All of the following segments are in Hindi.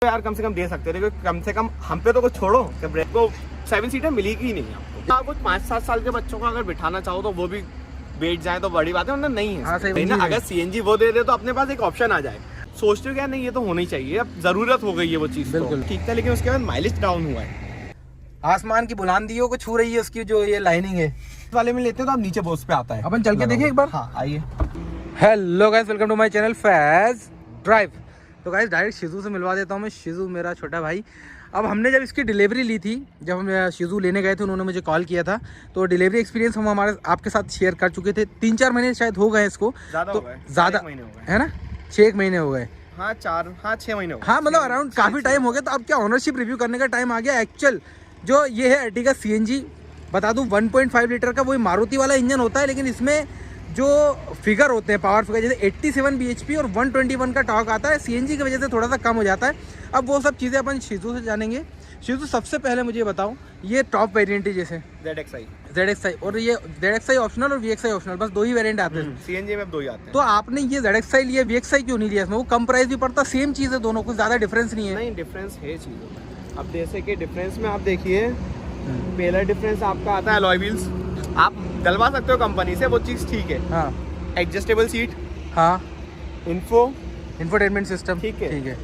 यार कम से कम दे सकते थे, कम से कम हम पे तो कुछ छोड़ो कि ब्रेक को 7 सीटर मिलेगी ही नहीं आपको। आप कुछ 5-7 साल के बच्चों को अगर बिठाना चाहो तो वो भी बैठ जाए तो बड़ी बात है, वरना नहीं है। हाँ, सही ना, अगर सीएनजी वो दे दे तो अपने पास एक ऑप्शन आ जाए। सोचते हो क्या, नहीं ये तो होनी चाहिए, अब जरूरत हो गई है वो चीज। बिल्कुल ठीक था, लेकिन उसके बाद माइलेज डाउन हुआ है। आसमान की बुलंदियों को छू रही है उसकी जो ये लाइनिंग है। इस वाले में लेते हो तो आप नीचे बोस पे आता है। अपन चल के देखें एक बार। हाँ आइए। Hello guys, welcome to my channel Faiz drive. तो गाइस डायरेक्ट शिजू से मिलवा देता हूँ मैं। शिजू मेरा छोटा भाई। अब हमने जब इसकी डिलीवरी ली थी, जब हम शिजू लेने गए थे, उन्होंने मुझे कॉल किया था, तो डिलीवरी एक्सपीरियंस हम हमारे आपके साथ शेयर कर चुके थे। 3-4 महीने शायद हो गए इसको, तो ज़्यादा है ना, 6 महीने हो गए। हाँ 6 महीने हो गए। हाँ मतलब अराउंड काफ़ी टाइम हो गया। तो अब क्या ऑनरशिप रिव्यू करने का टाइम आ गया। एक्चुअल जो ये है अर्टिगा सीएनजी, बता दूं 1.5 लीटर का वही मारुति वाला इंजन होता है, लेकिन इसमें जो फिगर होते हैं, पावर फिगर, जैसे 87 bhp और 121 का टॉर्क आता है, सीएनजी की वजह से थोड़ा सा कम हो जाता है। अब वो सब चीज़ें अपन शिजू से जानेंगे। शिजू सबसे पहले मुझे बताओ, ये टॉप वेरिएंट है जैसे ZXi और ये ZXi ऑप्शनल और VXi ऑप्शनल, बस 2 ही वेरिएंट आते हैं सीएनजी में, अब 2 ही आते हैं। तो आपने ये ZXi लिया, VXi क्यों नहीं लिया? इसमें वो कम प्राइस भी पड़ता, सेम चीज़ है दोनों, कुछ ज़्यादा डिफरेंस नहीं है। नहीं, डिफरेंस है चीज़ों में। अब जैसे कि डिफरेंस में आप देखिए, पहला डिफरेंस आपका आता है अलॉय व्हील्स। आप डलवा सकते हो कंपनी से, वो चीज़ ठीक है। हाँ, एडजस्टेबल सीट, हाँ, इंफोटेनमेंट सिस्टम ठीक है। ठीक है।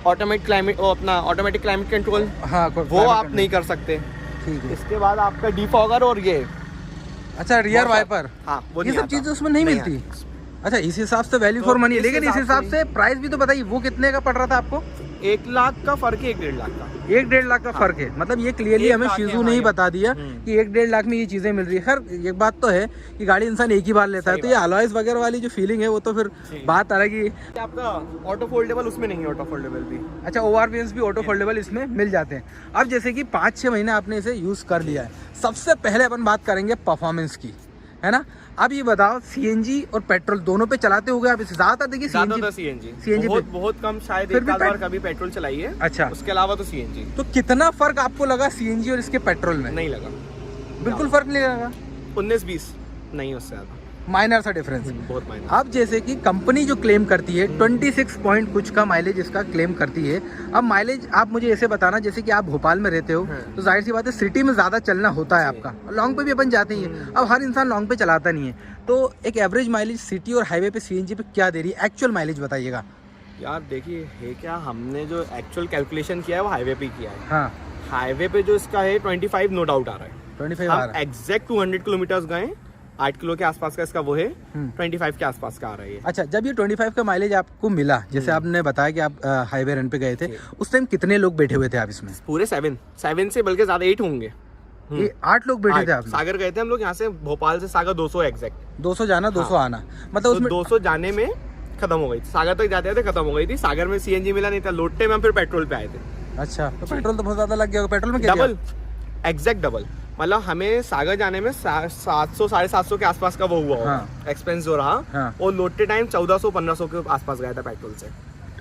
ऑटोमेटिक क्लाइमेट कंट्रोल, हाँ, वो आप नहीं कर सकते। ठीक है। इसके बाद आपका डिफॉगर और ये, अच्छा, रियर वाइपर, हाँ वो ये सब चीज़ें उसमें नहीं मिलती। अच्छा, इस हिसाब से वैल्यू फॉर मनी है, लेकिन इस हिसाब से प्राइस भी तो बताइए, वो कितने का पड़ रहा था आपको? 1 लाख का फर्क है, 1-1.5 लाख का। 1-1.5 लाख का फर्क है। मतलब ये क्लियरली हमें शिजू ने ही बता दिया कि 1-1.5 लाख में ये चीजें मिल रही है। खैर एक बात तो है कि गाड़ी इंसान एक ही बार लेता है, तो ये अलॉयज वगैरह वाली जो फीलिंग है वो तो फिर बात अलग ही। आपका ऑटो फोल्डेबल उसमें नहीं है, ऑटो फोल्डेबल भी। अच्छा, ORVs भी ऑटो फोल्डेबल इसमें मिल जाते हैं। अब जैसे कि 5-6 महीने आपने इसे यूज कर लिया है, सबसे पहले अपन बात करेंगे परफॉर्मेंस की, है ना। अब ये बताओ, सीएनजी और पेट्रोल दोनों पे चलाते हो गए आप? इसे ज्यादातर देखिए सीएनजी बहुत कम, शायद एक बार कभी पेट्रोल चलाई है। अच्छा, उसके अलावा तो सीएनजी। तो कितना फर्क आपको लगा सीएनजी और इसके पेट्रोल में? नहीं लगा, बिल्कुल फर्क नहीं लगा। 19-20 नहीं, उससे ज्यादा माइनर सा डिफरेंस, बहुत माइनर। अब जैसे कि कंपनी जो क्लेम करती है 26 पॉइंट कुछ का माइलेज इसका क्लेम करती है। अब माइलेज आप मुझे ऐसे बताना, जैसे कि आप भोपाल में रहते हो, तो जाहिर सी बात है सिटी में ज़्यादा चलना होता है आपका, लॉन्ग पे भी अपन जाते ही हैं। अब हर इंसान लॉन्ग पे चलाता नहीं है, तो एक एवरेज माइलेज सिटी और हाईवे पे सीएनजी पे क्या दे रही है? एक्चुअल माइलेज बताइएगा यार। देखिए है क्या, हमने जो एक्चुअल कैलकुलेशन किया है वो हाईवे पे किया है। हाँ, हाईवे पे जो इसका है 25 नो डाउट आ रहा है। 25 आ रहा है। एग्जैक्ट 200 किलोमीटर गए, 8 किलो के आसपास का इसका वो है, 25 के आसपास का आ रहा है। अच्छा, जब ये 25 का माइलेज आपको मिला, जैसे आपने बताया कि आप हाईवे रन पे गए थे, उस टाइम कितने लोग बैठे हुए थे आप इसमें? पूरे 7 से बल्कि ज्यादा 8 होंगे। 8 लोग बैठे थे आप? सागर गए थे हम लोग, यहाँ से भोपाल से सागर 200 एग्जैक्ट। 200 जाना, 200 आना, मतलब उसमें 200 जाने में खत्म हो गई थी, सागर तक जाते थे खत्म हो गई थी। सागर में सीएनजी मिला नहीं था, लौटते में हम फिर पेट्रोल पे आए थे। अच्छा, तो पेट्रोल तो बहुत ज्यादा लग गया। पेट्रोल में क्या डबल, एग्जैक्ट डबल। मतलब हमें सागर जाने में 700-750 के आसपास का वो हुआ एक्सपेंस जो रहा, और लौटते टाइम 1400-1500 के आसपास गया था पेट्रोल से।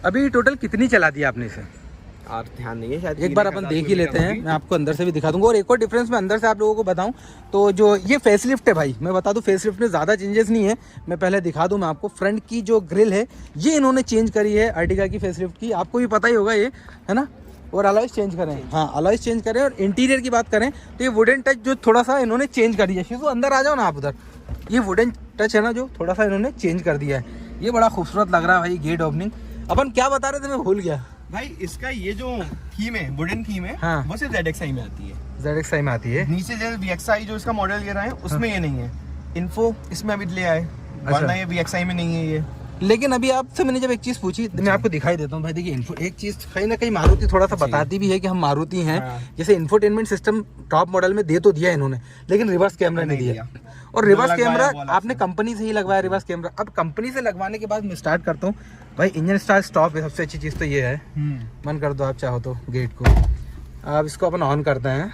अभी टोटल कितनी चला दी आपने इसे? और ध्यान नहीं है शायद, एक बार अपन देख ही लेते हैं, मैं आपको अंदर से भी दिखा दूंगा। और एक और डिफरेंस मैं अंदर से आप लोगों को बताऊं तो, जो ये फेसलिफ्ट है भाई, मैं बता दूं फेसलिफ्ट में ज़्यादा चेंजेस नहीं है। मैं पहले दिखा दूं मैं आपको, फ्रंट की जो ग्रिल है ये इन्होंने चेंज करी है अर्टिगा की फेसलिफ्ट की, आपको भी पता ही होगा ये, है ना। और अलॉयज चेंज करें, हाँ अलॉयज चेंज करें। और इंटीरियर की बात करें तो ये वुडन टच जो थोड़ा सा इन्होंने चेंज कर दिया है। शिजू अंदर आ जाओ ना आप उधर, ये वुडन टच है ना जो थोड़ा सा इन्होंने चेंज कर दिया है, ये बड़ा खूबसूरत लग रहा है भाई। गेट ओपनिंग अपन क्या बता रहे थे, मैं भूल गया भाई। इसका ये जो थीम है, वुडन थीम है, हाँ, वो सिर्फ ZXi में आती है। ZXi में आती है। नीचे जैसे VXi जो इसका मॉडल ले रहा है उसमें ये नहीं है। इन्फो इसमें अभी ले आए, वरना ये VXi में नहीं है ये। लेकिन अभी आपसे मैंने जब एक चीज पूछी, मैं आपको दिखाई देता हूँ भाई। देखिए इन्फो, एक चीज कहीं ना कहीं मारुति थोड़ा सा बताती भी है कि हम मारुति हैं। जैसे इंफोटेनमेंट सिस्टम टॉप मॉडल में दे तो दिया इन्होंने, लेकिन रिवर्स कैमरा नहीं दिया। और रिवर्स कैमरा आपने कंपनी से ही लगवाया रिवर्स कैमरा। अब कंपनी से लगवाने के बाद मैं स्टार्ट करता हूँ भाई। इंजन स्टार्ट स्टॉप है, सबसे अच्छी चीज तो ये है। मन कर दो आप चाहो तो गेट को। अब इसको अपन ऑन करते हैं,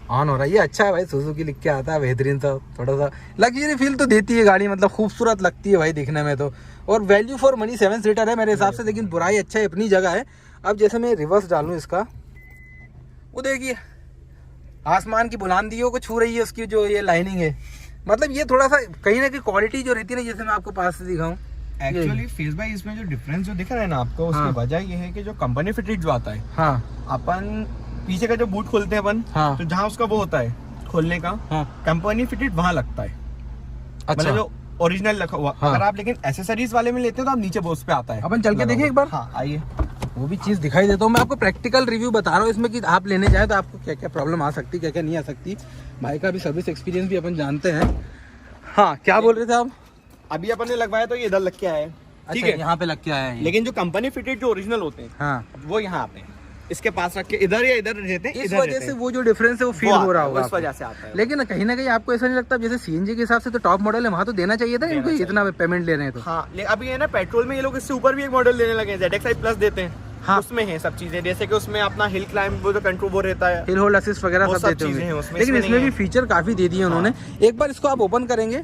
ऑन हो रहा है। ये अच्छा है भाई, सुजुकी लिख के आता है, बेहतरीन। सा थोड़ा सा लग्जरी फील तो देती है गाड़ी, मतलब खूबसूरत लगती है भाई दिखने में तो। और वैल्यू फॉर मनी 7 सीटर है मेरे हिसाब से, लेकिन बुराई अच्छा है, अपनी जगह है। अब जैसे मैं रिवर्स डालूँ इसका, वो देखिए आसमान की बुलंदियों को छू रही है उसकी जो ये लाइनिंग है। मतलब ये थोड़ा सा कहीं ना कहीं क्वालिटी जो रहती है ना, जैसे मैं आपको पास से दिखाऊँ, एक्चुअली फेस भाई इसमें जो डिफरेंस जो दिख रहा है ना आपको, उसकी हाँ। वजह ये है कि जो कंपनी फिटेड जो आता है, हाँ अपन पीछे का जो बूट खोलते हैं अपन, हाँ। तो जहाँ उसका वो होता है खोलने का, हाँ। कंपनी फिटेड वहाँ लगता है, अच्छा मतलब जो ओरिजिनल रखा हुआ। हाँ। अगर आप लेकिन एसेसरीज वाले में लेते हो तो आप नीचे बोस पे आता है। अपन चल के देखें एक बार? हाँ आइए। वो भी चीज दिखाई देता हूँ मैं आपको, प्रैक्टिकल रिव्यू बता रहा हूँ इसमें कि आप लेने जाए तो आपको क्या क्या प्रॉब्लम आ सकती है, क्या क्या नहीं आ सकती। भाई का भी सर्विस एक्सपीरियंस भी अपन जानते हैं। हाँ क्या बोल रहे थे आप? अभी अपन ने लगवाया तो ये इधर लग के आया है, ठीक अच्छा, है, यहाँ पे लग के आया है ये। लेकिन जो कंपनी फिटेड जो ओरिजिनल होते हैं हाँ, वो यहाँ आते हैं, इसके पास रख के इधर या इधर रहते हैं, इस इधर वजह रहते से हैं। वो जो डिफरेंस है वो फील हो रहा होगा इस आपको। वजह से आता है। लेकिन कहीं ना कहीं आपको ऐसा नहीं लगता जैसे सीएनजी के हिसाब से तो टॉप मॉडल है, वहाँ तो देना चाहिए था इनको, इतना पेमेंट ले रहे हैं तो। हाँ, अभी है ना पेट्रोल में ये लोग इससे ऊपर भी एक मॉडल देने लगे हैं, ZXi प्लस देते हैं। हाँ। उसमें है सब चीजें, जैसे कि उसमें अपना हिल क्लाइंब वो जो कंट्रोल वो रहता है, हिल होल्ड असिस्ट वगैरह वो सब सब देते चीजें हैं होंगे, उसमें, लेकिन इसमें इसमें नहीं भी फीचर काफी दे दिए उन्होंने। एक बार इसको आप ओपन करेंगे,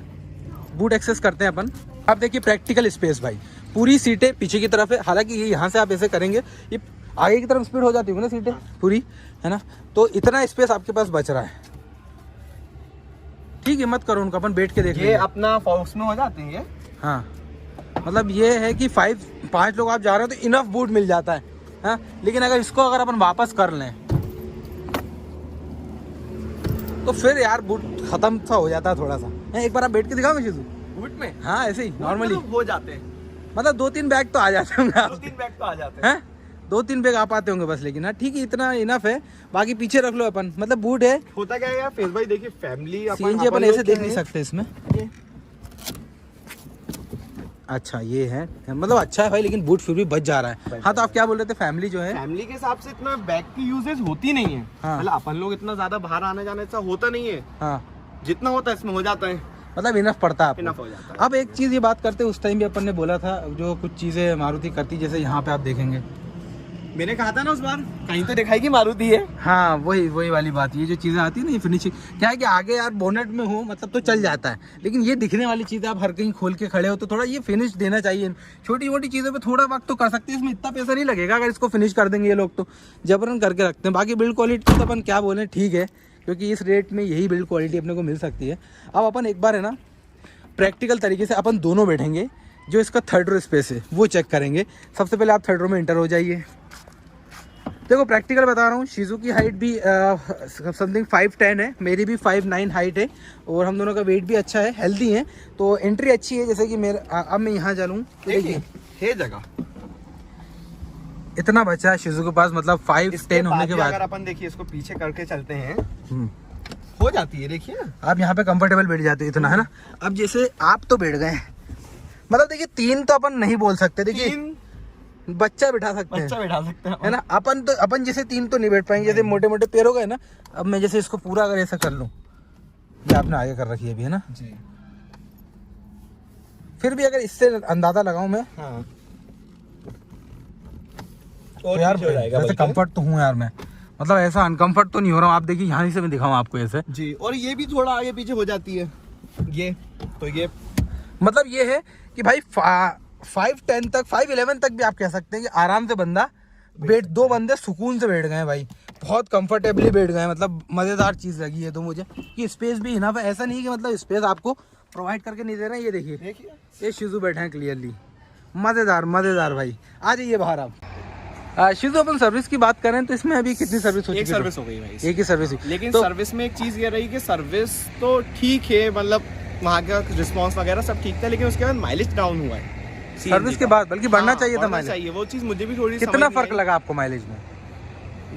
बूट एक्सेस करते हैं अपन। आप देखिए प्रैक्टिकल स्पेस भाई, पूरी सीटें पीछे की तरफ है, हालांकि ये यहाँ से आप ऐसे करेंगे ये आगे की तरफ स्पीड हो जाती होगी ना सीटें पूरी, है ना, तो इतना स्पेस आपके पास बच रहा है। ठीक है, मत करो उनका, अपन बैठ के देख ये लेंगे। अपना फॉक्स में हो जाते हैं ये। हाँ, मतलब ये है कि 5 लोग आप जा रहे हो तो इनफ बूट मिल जाता है। हाँ, लेकिन अगर इसको अगर अपन वापस कर लें तो फिर यार बूट खत्म सा हो जाता है थोड़ा सा। एक बार आप बैठ के दिखाओ शिजू बूट में हाँ ऐसे ही नॉर्मली हो जाते हैं, मतलब 2-3 बैग तो आ जाते होंगे 2-3 बैग तो आ जाते हैं। हैं, 2-3 बैग आ पाते होंगे बस। लेकिन हाँ ठीक है, इतना इनफ है, बाकी पीछे रख लो अपन, मतलब बूट है। होता क्या है यार फेस भाई, देखिए फैमिली सीएनजी अपन ऐसे देख नहीं सकते इसमें। अच्छा ये है, मतलब अच्छा है भाई, लेकिन बूट फिर भी बच जा रहा है। हाँ तो आप क्या बोल रहे थे, फैमिली जो है, फैमिली के हिसाब से इतना बैग की यूजेज होती नहीं है। हाँ। मतलब अपन लोग इतना ज्यादा बाहर आने जाने से होता नहीं है, हाँ जितना होता है इसमें हो जाता है, मतलब इनफ पड़ता है इनफ आपको। हो जाता है। अब एक चीज़ ये बात करते उस टाइम भी अपन ने बोला था, जो कुछ चीज़ें मारुति करती, जैसे यहाँ पे आप देखेंगे, मैंने कहा था ना उस बार कहीं तो दिखाई की मारुति है। हाँ वही वाली बात, ये जो चीज़ें आती है ना, ये फिनिशिंग क्या है कि आगे यार बोनेट में हो मतलब तो चल जाता है, लेकिन ये दिखने वाली चीज़ें आप हर कहीं खोल के खड़े हो तो थोड़ा ये फिनिश देना चाहिए। छोटी मोटी चीज़ों पे थोड़ा वक्त तो कर सकते हैं, इसमें इतना पैसा नहीं लगेगा अगर इसको फिनिश कर देंगे ये लोग तो जबरन करके रखते हैं। बाकी बिल्ड क्वालिटी तो अपन क्या बोलें, ठीक है, क्योंकि इस रेट में यही बिल्ड क्वालिटी अपने को मिल सकती है। अब अपन एक बार है ना प्रैक्टिकल तरीके से अपन दोनों बैठेंगे, जो इसका थर्ड रो स्पेस है वो चेक करेंगे। सबसे पहले आप थर्ड रो में एंटर हो जाइए। देखो प्रैक्टिकल बता रहा हूँ, शीजू की हाइट भी समथिंग 5'10" है, मेरी भी 5'9" हाइट है, और हम दोनों का वेट भी अच्छा है, हेल्दी है, तो एंट्री अच्छी है। जैसे कि मेरा अब मैं यहाँ चलूँ तो देखिए है जगह इतना बचा है शीजू के पास, मतलब 5'10" होने के बाद अगर अपन देखिए इसको पीछे करके चलते हैं हम्म, हो जाती है, देखिए ना आप यहाँ पे कंफर्टेबल बैठ जाते हो इतना, है ना। अब जैसे आप तो बैठ गए, मतलब देखिए 3 तो अपन नहीं बोल सकते, देखिए 3 बच्चा बिठा सकते हैं, बच्चा बैठा सकते हैं है ना। अपन जैसे 3 तो नहीं बैठ पाएंगे, जैसे मोटे मोटे पैर हो गए ना। अब मैं जैसे इसको पूरा अगर ऐसा कर लूं, ये आपने आगे कर रखी है अभी, है ना, जी। फिर भी अगर इससे अंदाजा लगाऊं मैं, हाँ तो यार वैसे कंफर्ट तो हूँ यार मैं, मतलब ऐसा अनकंफर्ट तो नहीं हो रहा हूँ। आप देखिए यहाँ से मैं दिखाऊं आपको ऐसे जी, और ये भी थोड़ा आगे पीछे हो जाती है ये, तो ये मतलब ये है कि भाई 5'10" तक 5'11" तक भी आप कह सकते हैं कि आराम से बंदा बैठ, 2 बंदे सुकून से बैठ गए भाई, बहुत कंफर्टेबली बैठ गए। मतलब मज़ेदार चीज़ लगी है तो मुझे कि स्पेस भी इनफ है, ऐसा नहीं है कि मतलब स्पेस आपको प्रोवाइड करके नहीं दे रहे हैं। ये देखिए ये शिजू बैठे हैं क्लियरली, मज़ेदार भाई। आ जाइए बाहर आप। शिजू अपन सर्विस की बात करें तो इसमें अभी कितनी सर्विस हो चुकी है? एक सर्विस हो गई भाई, एक ही सर्विस। लेकिन तो सर्विस में एक चीज ये रही कि सर्विस तो ठीक है, मतलब वहाँ का रिस्पांस वगैरह सब ठीक था, लेकिन उसके बाद माइलेज डाउन हुआ है सर्विस के बाद, बल्कि बढ़ना चाहिए था बढ़ना माइलेज। चाहिए, वो चीज मुझे भी थोड़ी कितना फर्क लगा आपको माइलेज में?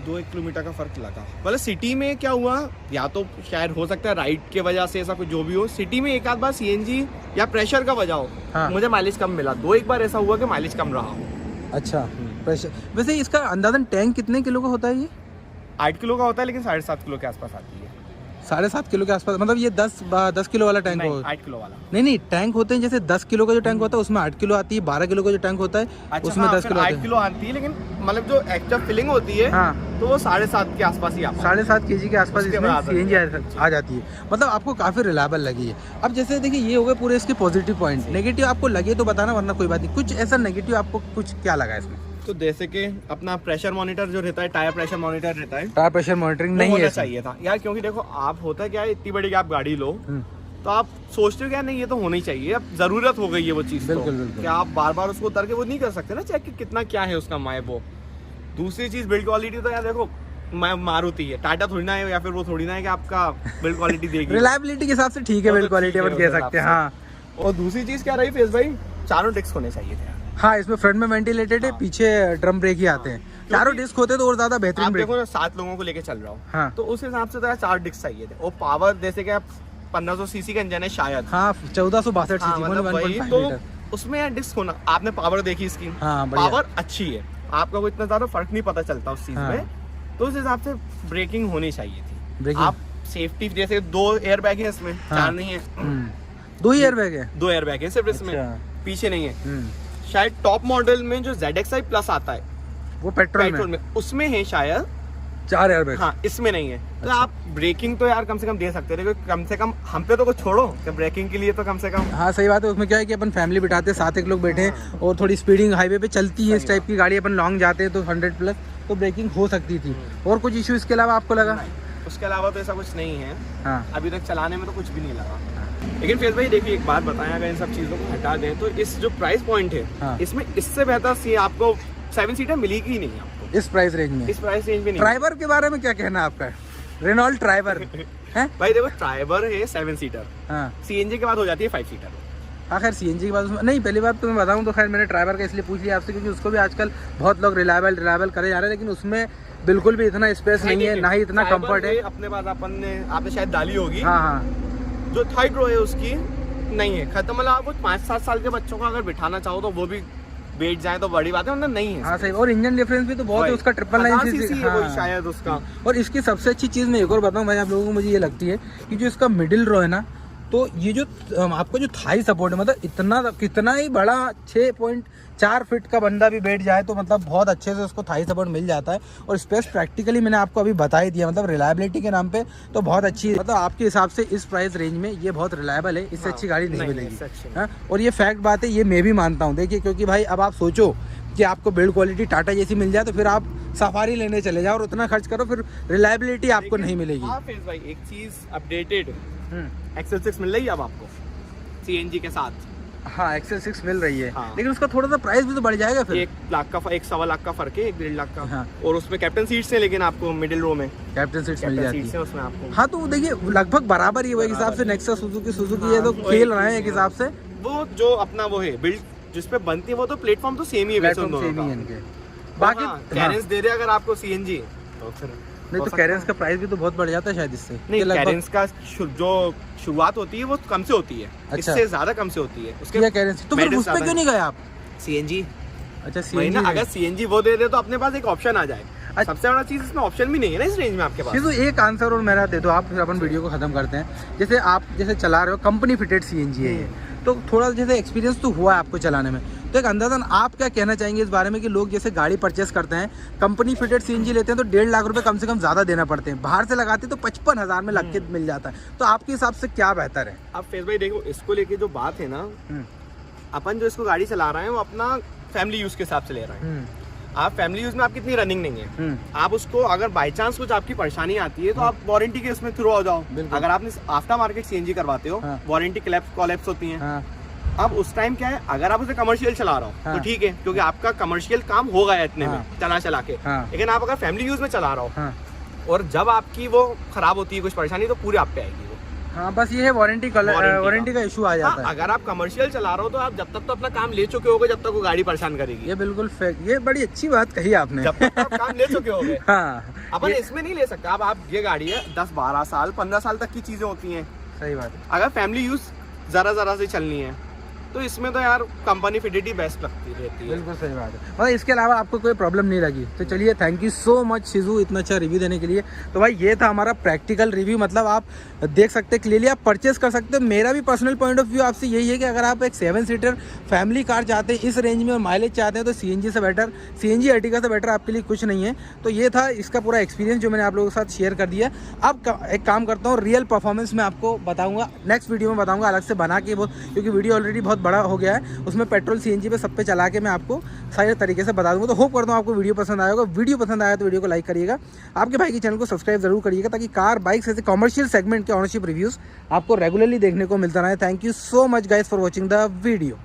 2-1 किलोमीटर का फर्क लगा। मतलब सिटी में क्या हुआ, या तो शायद हो सकता है राइड के वजह से ऐसा कुछ जो भी हो, सिटी में एक आध बार सीएनजी या प्रेशर का वजह हो, हाँ। मुझे माइलेज कम मिला। 2-1 बार ऐसा हुआ कि माइलेज कम रहा हो। अच्छा प्रेशर। वैसे इसका अंदाजन टैंक कितने किलो का होता है? ये 8 किलो का होता है, लेकिन 7.5 किलो के आसपास आती है। 7.5 किलो के आसपास, मतलब ये 10 किलो वाला टैंक हो? 8 किलो वाला नहीं टैंक होते हैं, जैसे 10 किलो का जो टैंक होता है उसमें 8 किलो आती है, 12 किलो का जो टैंक होता है अच्छा, उसमें 10 किलो 8 किलो आती है, लेकिन मतलब जो एक्स्ट्रा फिलिंग होती है हाँ, तो वो 7.5 के आसपास ही आता है। 7.5 kg के आसपास उसके इसमें बाद सीएनजी आ जाती है। मतलब आपको काफ़ी रिलायबल लगी है। अब जैसे देखिए ये हो गए पूरे इसके पॉजिटिव पॉइंट, नेगेटिव आपको लगे तो बताना, वरना कोई बात नहीं। कुछ ऐसा नेगेटिव आपको कुछ क्या लगा इसमें? तो जैसे कि अपना प्रेशर मॉनिटर जो रहता है, टायर प्रेशर मॉनिटर रहता है, टायर प्रेशर मॉनिटरिंग नहीं होना है चाहिए था यार, क्योंकि देखो आप होता क्या है, इतनी बड़ी आप गाड़ी लो, तो आप सोचते हो क्या नहीं ये तो होना ही चाहिए, अब जरूरत हो गई है वो चीज़। बिल्कुल, तो बिल्कुल। क्या आप बार बार उसको उतर के वो नहीं कर सकते ना, चेक कि कितना क्या है उसका माए वो। दूसरी चीज़ बिल्ड क्वालिटी, तो यार देखो मारुति है, टाटा थोड़ी ना है, या फिर वो थोड़ी ना है कि आपका बिल्ड क्वालिटी देगी। रिलायबिलिटी के हिसाब से ठीक है, बिल्ड क्वालिटी अपन कह सकते हैं। हाँ, और दूसरी चीज़ क्या रही फेस भाई, चारों डिस्क होने चाहिए थे। हाँ, इसमें फ्रंट में वेंटिलेटेड है, पीछे ड्रम ब्रेक ही आते हैं। चारों डिस्क होते तो और ज्यादा बेहतरीन आप ब्रेक। देखो ना 7 लोगों को लेके चल रहा हूँ, हाँ। तो उस हिसाब से तो यार 4 डिस्क चाहिए थे। और पावर जैसे कि 1500 सीसी का इंजन है शायद, हाँ 1462 हाँ, सीसी, मतलब वही 1.5 तो लीटर। उसमें यार डिस्क होना, आपने पावर देखी इसकी, हाँ, बढ़िया। पावर अच्छी है, आपका कोई इतना ज्यादा फर्क नहीं पता चलता उस चीज हाँ। में। तो उस हिसाब से ब्रेकिंग होनी चाहिए थी। ब्रेकिंग। आप सेफ्टी जैसे 2 एयर बैग है इसमें, हाँ। 4 नहीं है, 2 ही एयर बैग है। 2 एयर बैग है सिर्फ इसमें, अच्छा। पीछे नहीं है। शायद टॉप मॉडल में जो ZXi प्लस आता है वो पेट्रोल में, उसमें है शायद 4 एयर बैग। हाँ, इसमें नहीं है। तो अच्छा। आप ब्रेकिंग तो यार कम से कम दे सकते थे, कम से कम हम पे तो कुछ छोड़ो कि ब्रेकिंग के लिए तो कम से कम। हाँ सही बात है, उसमें क्या है कि अपन फैमिली बिठाते हैं, 7 एक लोग बैठे हैं और थोड़ी स्पीडिंग हाईवे पे चलती है, इस टाइप की गाड़ी अपन लॉन्ग जाते हैं तो 100 प्लस तो ब्रेकिंग हो सकती थी। और कुछ इशू इसके अलावा आपको लगा? उसके अलावा तो ऐसा कुछ नहीं है। हाँ, अभी तक चलाने में तो कुछ भी नहीं लगा। लेकिन फिर भाई देखिए एक बात बताएं, अगर इन सब चीज़ों को हटा दें तो इस जो प्राइस पॉइंट है, हाँ। इसमें इससे बेहतर सी आपको 7 सीटर मिलेगी ही नहीं आपको इस प्राइस रेंज में। इस प्राइस रेंज में नहीं। ड्राइवर के बारे में क्या कहना है आपका? रेनॉल्ट ड्राइवर है भाई देखो, ड्राइवर है 7 सीटर, हाँ। CNG के बाद हो जाती है 5 सीटर। हाँ खैर CNG की बात उसमें नहीं, पहली बात तो मैं बताऊँ तो खैर मैंने ड्राइवर का इसलिए पूछ लिया आपसे क्योंकि उसको भी आजकल बहुत लोग रिलायबल करे जा रहे हैं, लेकिन उसमें बिल्कुल भी इतना स्पेस नहीं है, ना ही इतना कंफर्ट है। अपने पास आपने शायद डाली होगी, हाँ हाँ, जो थर्ड रो है उसकी नहीं है खत्म। मतलब आप 5-7 साल के बच्चों को अगर बिठाना चाहो तो वो भी बैठ जाए तो बड़ी बात है, वरना नहीं है। हाँ सही। और इंजन डिफरेंस भी तो बहुत है उसका, 999 सीसी है कोई शायद उसका। और इसकी सबसे अच्छी चीज़ मैं एक और बताऊं भाई आप लोगों को, मुझे ये लगती है कि जो इसका मिडिल रो है ना, तो ये जो आपको जो थाई सपोर्ट है, मतलब इतना कितना ही बड़ा 6.4 फीट का बंदा भी बैठ जाए तो मतलब बहुत अच्छे से उसको थाई सपोर्ट मिल जाता है। और स्पेस प्रैक्टिकली मैंने आपको अभी बता ही दिया, मतलब रिलायबिलिटी के नाम पे तो बहुत अच्छी है। मतलब आपके हिसाब से इस प्राइस रेंज में ये बहुत रिलायबल है, इससे अच्छी गाड़ी नहीं मिलेगी। हाँ, और ये फैक्ट बात है, ये मैं भी मानता हूँ। देखिए क्योंकि भाई अब आप सोचो कि आपको बिल्ड क्वालिटी टाटा जैसी मिल जाए तो फिर आप सफारी लेने चले जाओ और उतना खर्च करो, फिर रिलायबिलिटी आपको नहीं मिलेगी। हाँ फिर भाई एक चीज अपडेटेड XL6 मिल रही है अब आपको CNG के साथ। हाँ XL6 मिल रही है, हाँ। लेकिन उसका थोड़ा सा प्राइस भी तो बढ़ जाएगा फिर। 1 लाख का 1.25 लाख का फर्क है, 1-1.5 लाख का। हाँ। और उसमें कैप्टन सीट्स है, लेकिन आपको मिडिल रो में कैप्टन सीट्स मिल जाती है उसमें आपको। हाँ, तो देखिए लगभग बराबर ही है, एक हिसाब से नेक्सा सुजुकी ये तो खेल रहे हैं एक हिसाब से। वो जो अपना वो है बिल्ड जिसपे बनती है वो तो प्लेटफॉर्म तो सेम ही है वैसे उन दोनों का। इनके बाकी कैरेंस दे रहे अगर आपको CNG तो फिर नहीं, तो कैरेंस का प्राइस भी तो बहुत बढ़ जाता है शायद इससे। नहीं, कैरेंस का जो शुरुआत होती है वो कम से होती है। अच्छा। इससे ज्यादा कम से होती है उसके कैरेंस। तो फिर उस पे क्यों नहीं गए आप? CNG। अच्छा वही ना, CNG अगर CNG वो दे दे तो अपने पास एक ऑप्शन आ जाए। सबसे बड़ा चीज इसमें ऑप्शन भी नहीं है ना इस रेंज में आपके पास। तो एक आंसर और मेरा दे दो आप, फिर अपन वीडियो को खत्म करते हैं। जैसे आप जैसे चला रहे हो, कंपनी फिटेड CNG है ये, तो थोड़ा जैसे एक्सपीरियंस तो हुआ है आपको चलाने में, तो एक अंदाज़न आप क्या कहना चाहेंगे इस बारे में कि लोग जैसे गाड़ी परचेस करते हैं, कंपनी फिटेड CNG लेते हैं तो 1.5 लाख रुपए कम से कम ज़्यादा देना पड़ते हैं, बाहर से लगाते तो 55,000 में लग के मिल जाता है, तो आपके हिसाब से क्या बेहतर है? अब फेस भाई देखो, इसको लेके जो बात है ना, अपन जो इसको गाड़ी चला रहे हैं वो अपना फैमिली यूज के हिसाब से ले रहे हैं। आप फैमिली यूज में आपकी इतनी रनिंग नहीं है, आप उसको अगर बाई चांस कुछ आपकी परेशानी आती है तो आप वारंटी के उसमें थ्रू हो जाओ। अगर आपने आफ्टर मार्केट CNG करवाते हो, वारंटी कॉलेप्स होती है। अब उस टाइम क्या है, अगर आप उसे कमर्शियल चला रहे हो तो ठीक है, क्योंकि आपका कमर्शियल काम हो गया इतने में चला के। लेकिन आप अगर फैमिली यूज में चला रहे हो और जब आपकी वो खराब होती है कुछ परेशानी, तो पूरे आप पे आएगी वो। हाँ, बस ये है वारंटी का इशू आ जाता है। अगर आप कमर्शियल चला रहे हो तो आप जब तक तो अपना काम ले चुके होगे, जब तक वो गाड़ी परेशान करेगी। ये बिल्कुल ये बड़ी अच्छी बात कही आपने। जब तक आप काम ले चुके होगे। हाँ, अपन इसमें नहीं ले सकते। अब आप ये गाड़ी है 10-12 साल 15 साल तक की चीजें होती हैं। सही बात है। अगर फैमिली यूज जरा से चलनी है तो इसमें तो यार कंपनी फिटेड ही बेस्ट लगती रहती है। बिल्कुल सही बात है। मतलब इसके अलावा आपको कोई प्रॉब्लम नहीं लगी तो चलिए, थैंक यू सो मच शिजू इतना अच्छा रिव्यू देने के लिए। तो भाई ये था हमारा प्रैक्टिकल रिव्यू, मतलब आप देख सकते हैं क्लियरली, आप परचेस कर सकते हो। मेरा भी पर्सनल पॉइंट ऑफ व्यू आपसे यही है कि अगर आप एक 7 सीटर फैमिली कार चाहते हैं इस रेंज में और माइलेज चाहते हैं तो CNG से बेटर, CNG अर्टिगा से बेटर आपके लिए कुछ नहीं है। तो ये था इसका पूरा एक्सपीरियंस जो मैंने आप लोगों के साथ शेयर कर दिया। अब एक काम करता हूँ, रियल परफॉर्मेंस में आपको बताऊँगा, नेक्स्ट वीडियो में बताऊँगा अलग से बना के, वो क्योंकि वीडियो ऑलरेडी बहुत बड़ा हो गया है, उसमें पेट्रोल CNG पे सब पे चला के मैं आपको सारे तरीके से बता दूँगा। तो होप करता हूँ आपको वीडियो पसंद आया होगा। वीडियो पसंद आया तो वीडियो को लाइक करिएगा, आपके भाई के चैनल को सब्सक्राइब जरूर करिएगा, ताकि कार बाइक्स ऐसे कमर्शियल सेगमेंट के ऑनरशिप रिव्यूज़ आपको रेगुलरली देखने को मिलता रहे। Thank you so much guys for watching the video.